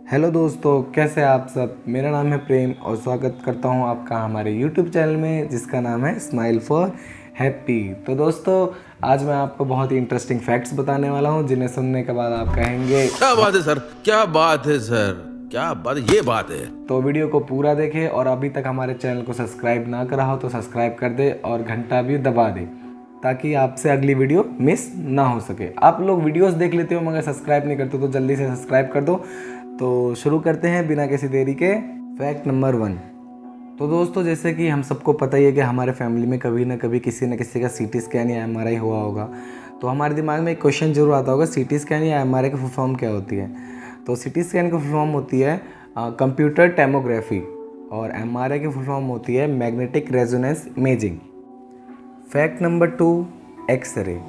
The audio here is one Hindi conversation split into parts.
हेलो दोस्तों, कैसे आप सब। मेरा नाम है प्रेम और स्वागत करता हूं आपका हमारे यूट्यूब चैनल में जिसका नाम है स्माइल फॉर हैप्पी। तो दोस्तों, आज मैं आपको बहुत ही इंटरेस्टिंग फैक्ट्स बताने वाला हूं जिन्हें सुनने के बाद आप कहेंगे क्या बात है सर, क्या बात है सर, क्या बात है, ये बात है। तो वीडियो को पूरा देखें और अभी तक हमारे चैनल को सब्सक्राइब ना करा हो तो सब्सक्राइब कर दे और घंटा भी दबा दे ताकि आपसे अगली वीडियो मिस ना हो सके। आप लोग वीडियोस देख लेते हो मगर सब्सक्राइब नहीं करते, तो जल्दी से सब्सक्राइब कर दो। तो शुरू करते हैं बिना किसी देरी के। Fact number 1। तो दोस्तों, जैसे कि हम सबको पता ही है कि हमारे फैमिली में कभी ना कभी किसी न किसी का सीटी स्कैन या एमआरआई हुआ होगा। तो हमारे दिमाग में एक क्वेश्चन जरूर आता होगा, सीटी स्कैन या एमआरआई की फुल फॉर्म क्या होती है। तो सीटी स्कैन की फुल फॉर्म होती है कंप्यूटर टैमोग्राफी और एमआरआई की फुल फॉर्म होती है magnetic resonance imaging. Fact number 2, x-ray.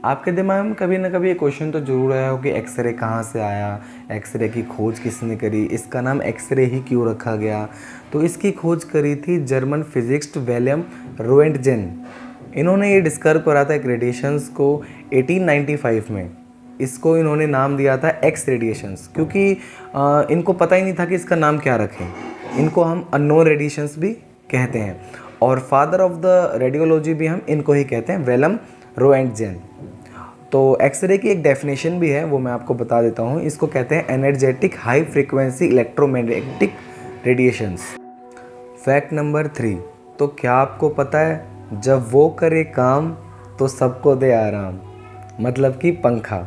आपके दिमाग में कभी ना कभी ये क्वेश्चन तो जरूर आया हो कि एक्सरे कहाँ से आया, एक्सरे की खोज किसने करी, इसका नाम एक्सरे ही क्यों रखा गया। तो इसकी खोज करी थी जर्मन फिजिक्स्ट विलियम रोएंटजेन। इन्होंने ये डिस्कवर करा था एक रेडिएशंस को 1895 में। इसको इन्होंने नाम दिया था एक्स रेडिएशंस, क्योंकि इनको पता ही नहीं था कि इसका नाम क्या रखें। इनको हम अननोन रेडिएशंस भी कहते हैं और फादर ऑफ द रेडियोलॉजी भी हम इनको ही कहते हैं, विलियम रोएंटजेन। तो एक्सरे की एक डेफिनेशन भी है, वो मैं आपको बता देता हूँ। इसको कहते हैं energetic high frequency electromagnetic radiations. Fact number 3। तो क्या आपको पता है, जब वो करे काम तो सबको दे आराम, मतलब कि पंखा।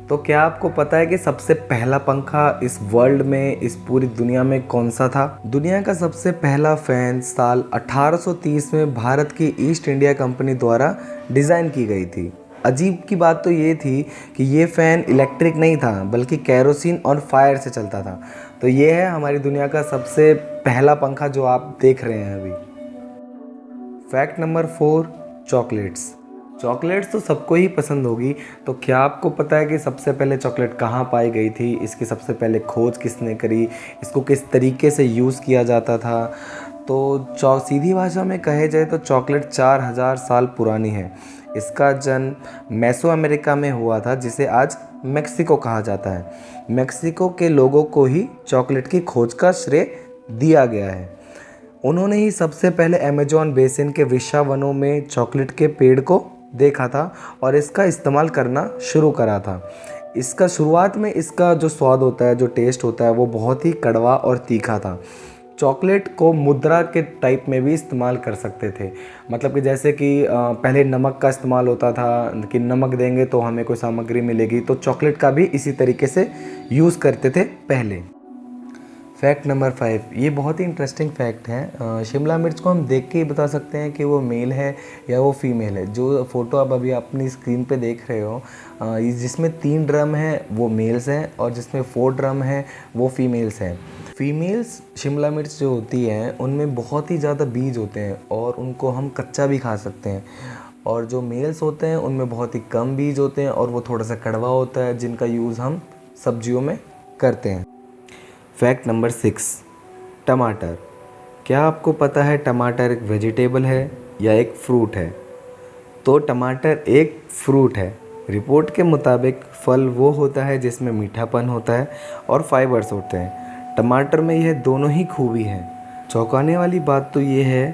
तो क्या आपको पता है कि सबसे पहला पंखा इस वर्ल्ड में, इस पूरी दुनिया में कौन सा था। दुनिया का सबसे पहला फैन साल 1830 में भारत की ईस्ट इंडिया कंपनी द्वारा डिज़ाइन की गई थी। अजीब की बात तो ये थी कि ये फ़ैन इलेक्ट्रिक नहीं था बल्कि कैरोसिन और फायर से चलता था। तो ये है हमारी दुनिया का सबसे पहला पंखा जो आप देख रहे हैं अभी। Fact number 4, chocolates. चॉकलेट्स तो सबको ही पसंद होगी। तो क्या आपको पता है कि सबसे पहले चॉकलेट कहाँ पाई गई थी, इसकी सबसे पहले खोज किसने करी, इसको किस तरीके से यूज़ किया जाता था। तो सीधी भाषा में कहे जाए तो चॉकलेट 4000 साल पुरानी है। इसका जन्म मेसो अमेरिका में हुआ था, जिसे आज मेक्सिको कहा जाता है। मेक्सिको के लोगों को ही चॉकलेट की खोज का श्रेय दिया गया है। उन्होंने ही सबसे पहले अमेज़न बेसिन के वृक्षावनों में चॉकलेट के पेड़ को देखा था और इसका इस्तेमाल करना शुरू करा था। इसका शुरुआत में इसका जो स्वाद होता है, जो टेस्ट होता है, वो बहुत ही कड़वा और तीखा था। चॉकलेट को मुद्रा के टाइप में भी इस्तेमाल कर सकते थे, मतलब कि जैसे कि पहले नमक का इस्तेमाल होता था कि नमक देंगे तो हमें कोई सामग्री मिलेगी, तो चॉकलेट का भी इसी तरीके से यूज़ करते थे पहले। फैक्ट नंबर 5, ये बहुत ही इंटरेस्टिंग फैक्ट है। शिमला मिर्च को हम देख के ही बता सकते हैं कि वो मेल है या वो फीमेल है। जो फ़ोटो आप अभी अपनी स्क्रीन पे देख रहे हो, जिसमें 3 ड्रम हैं वो मेल्स हैं और जिसमें 4 ड्रम हैं वो फीमेल्स हैं। फीमेल्स शिमला मिर्च जो होती हैं उनमें बहुत ही ज़्यादा बीज होते हैं और उनको हम कच्चा भी खा सकते हैं, और जो मेल्स होते हैं उनमें बहुत ही कम बीज होते हैं और वो थोड़ा सा कड़वा होता है, जिनका यूज़ हम सब्जियों में करते हैं। फैक्ट नंबर 6, टमाटर। क्या आपको पता है टमाटर एक वेजिटेबल है या एक फ्रूट है। तो टमाटर एक फ्रूट है। रिपोर्ट के मुताबिक फल वो होता है जिसमें मीठापन होता है और फाइबर्स होते हैं। टमाटर में यह दोनों ही खूबी है। चौंकाने वाली बात तो ये है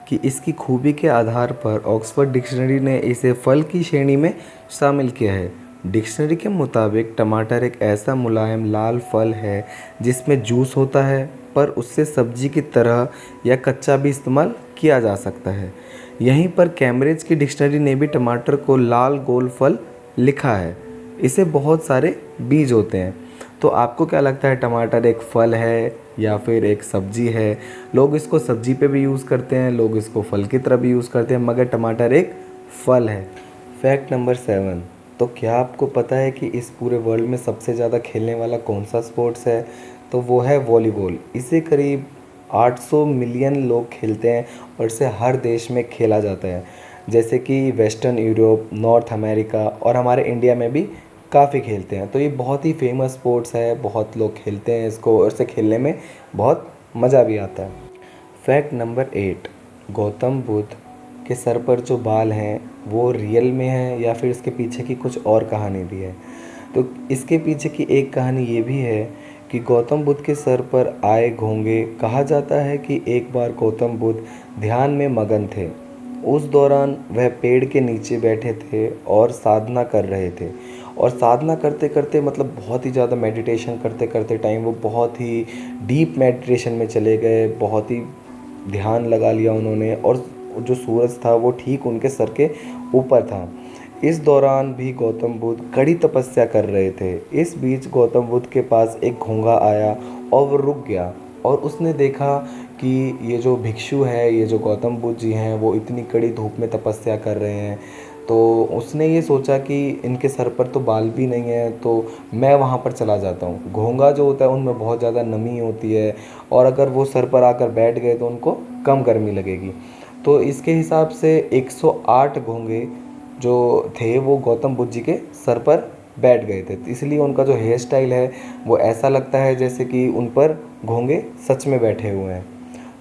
कि इसकी खूबी के आधार पर ऑक्सफोर्ड डिक्शनरी ने इसे फल की श्रेणी में शामिल किया है। डिक्शनरी के मुताबिक टमाटर एक ऐसा मुलायम लाल फल है जिसमें जूस होता है, पर उससे सब्जी की तरह या कच्चा भी इस्तेमाल किया जा सकता है। यहीं पर कैम्ब्रिज की डिक्शनरी ने भी टमाटर को लाल गोल फल लिखा है। इसे बहुत सारे बीज होते हैं। तो आपको क्या लगता है, टमाटर एक फल है या फिर एक सब्जी है। लोग इसको सब्जी पे भी यूज़ करते हैं, लोग इसको फल की तरह भी यूज़ करते हैं, मगर टमाटर एक फल है। Fact number 7। तो क्या आपको पता है कि इस पूरे वर्ल्ड में सबसे ज़्यादा खेलने वाला कौन सा स्पोर्ट्स है। तो वो है वॉलीबॉल। इसे करीब 800 मिलियन लोग खेलते हैं और इसे हर देश में खेला जाता है, जैसे कि वेस्टर्न यूरोप, नॉर्थ अमेरिका और हमारे इंडिया में भी काफ़ी खेलते हैं। तो ये बहुत ही फेमस स्पोर्ट्स है, बहुत लोग खेलते हैं इसको और इसे खेलने में बहुत मज़ा भी आता है। फैक्ट नंबर 8, गौतम बुद्ध के सर पर जो बाल हैं वो रियल में है या फिर इसके पीछे की कुछ और कहानी भी है। तो इसके पीछे की एक कहानी ये भी है कि गौतम बुद्ध के सर पर आए घोंगे। कहा जाता है कि एक बार गौतम बुद्ध ध्यान में मगन थे। उस दौरान वह पेड़ के नीचे बैठे थे और साधना कर रहे थे। और साधना करते करते मतलब बहुत ही ज़्यादा मेडिटेशन करते करते टाइम वो बहुत ही डीप मेडिटेशन में चले गए। बहुत ही ध्यान लगा लिया उन्होंने और जो सूरज था वो ठीक उनके सर के ऊपर था। इस दौरान भी गौतम बुद्ध कड़ी तपस्या कर रहे थे। इस बीच गौतम बुद्ध के पास एक घोंघा आया और वो रुक गया और उसने देखा कि ये जो भिक्षु है, ये जो गौतम बुद्ध जी हैं, वो इतनी कड़ी धूप में तपस्या कर रहे हैं। तो उसने ये सोचा कि इनके सर पर तो बाल भी नहीं है, तो मैं वहाँ पर चला जाता हूँ। घोंघा जो होता है उनमें बहुत ज़्यादा नमी होती है और अगर वो सर पर आकर बैठ गए तो उनको कम गर्मी लगेगी। तो इसके हिसाब से 108 घोंघे जो थे वो गौतम बुद्ध जी के सर पर बैठ गए थे। इसलिए उनका जो हेयर स्टाइल है वो ऐसा लगता है जैसे कि उन पर घोंघे सच में बैठे हुए हैं।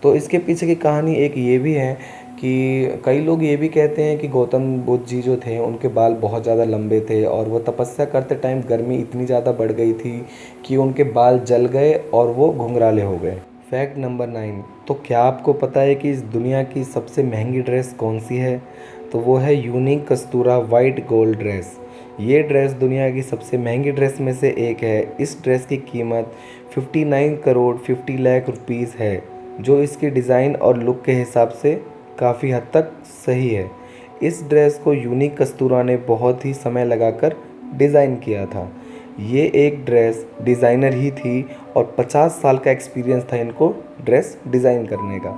तो इसके पीछे की कहानी एक ये भी है कि कई लोग ये भी कहते हैं कि गौतम बुद्ध जी जो थे उनके बाल बहुत ज़्यादा लंबे थे और वो तपस्या करते टाइम गर्मी इतनी ज़्यादा बढ़ गई थी कि उनके बाल जल गए और वो घुंघराले हो गए। फैक्ट नंबर 9, तो क्या आपको पता है कि इस दुनिया की सबसे महंगी ड्रेस कौन सी है? तो वो है यूनिक कस्तूरा वाइट गोल्ड ड्रेस। ये ड्रेस दुनिया की सबसे महंगी ड्रेस में से एक है। इस ड्रेस की कीमत 59 करोड़ 50 लाख रुपीज़ है, जो इसकी डिज़ाइन और लुक के हिसाब से काफ़ी हद तक सही है। इस ड्रेस को यूनिक कस्तूरा ने बहुत ही समय लगाकर डिज़ाइन किया था। ये एक ड्रेस डिज़ाइनर ही थी और 50 साल का एक्सपीरियंस था इनको ड्रेस डिज़ाइन करने का।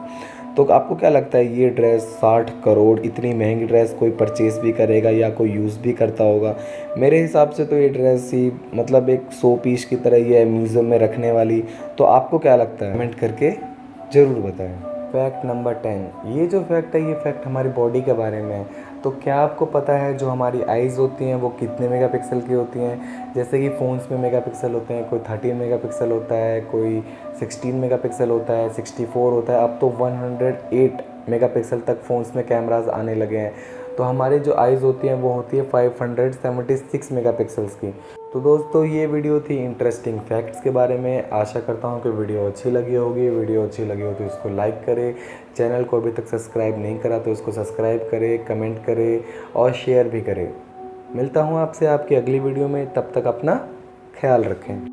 तो आपको क्या लगता है ये ड्रेस 60 करोड़ इतनी महंगी ड्रेस कोई परचेज़ भी करेगा या कोई यूज़ भी करता होगा? मेरे हिसाब से तो ये ड्रेस ही मतलब एक 100 पीस की तरह ही है म्यूज़ियम में रखने वाली। तो आपको क्या लगता है? कमेंट करके ज़रूर बताएं। फैक्ट नंबर 10, ये जो फैक्ट है ये फैक्ट हमारी बॉडी के बारे में है। तो क्या आपको पता है जो हमारी आइज़ होती हैं वो कितने मेगापिक्सल की होती हैं? जैसे कि फ़ोन्स में मेगापिक्सल होते हैं, कोई 13 मेगापिक्सल होता है, कोई 16 मेगापिक्सल होता है, 64 होता है, अब तो 108 मेगापिक्सल तक फ़ोन्स में कैमरास आने लगे हैं। तो हमारी जो आइज़ होती हैं वो होती है 576 मेगापिक्सल्स की। तो दोस्तों ये वीडियो थी इंटरेस्टिंग फैक्ट्स के बारे में। आशा करता हूँ कि वीडियो अच्छी लगी होगी। वीडियो अच्छी लगी हो तो इसको लाइक करें। चैनल को अभी तक सब्सक्राइब नहीं करा तो इसको सब्सक्राइब करें, कमेंट करें और शेयर भी करें। मिलता हूँ आपसे आपकी अगली वीडियो में, तब तक अपना ख्याल रखें।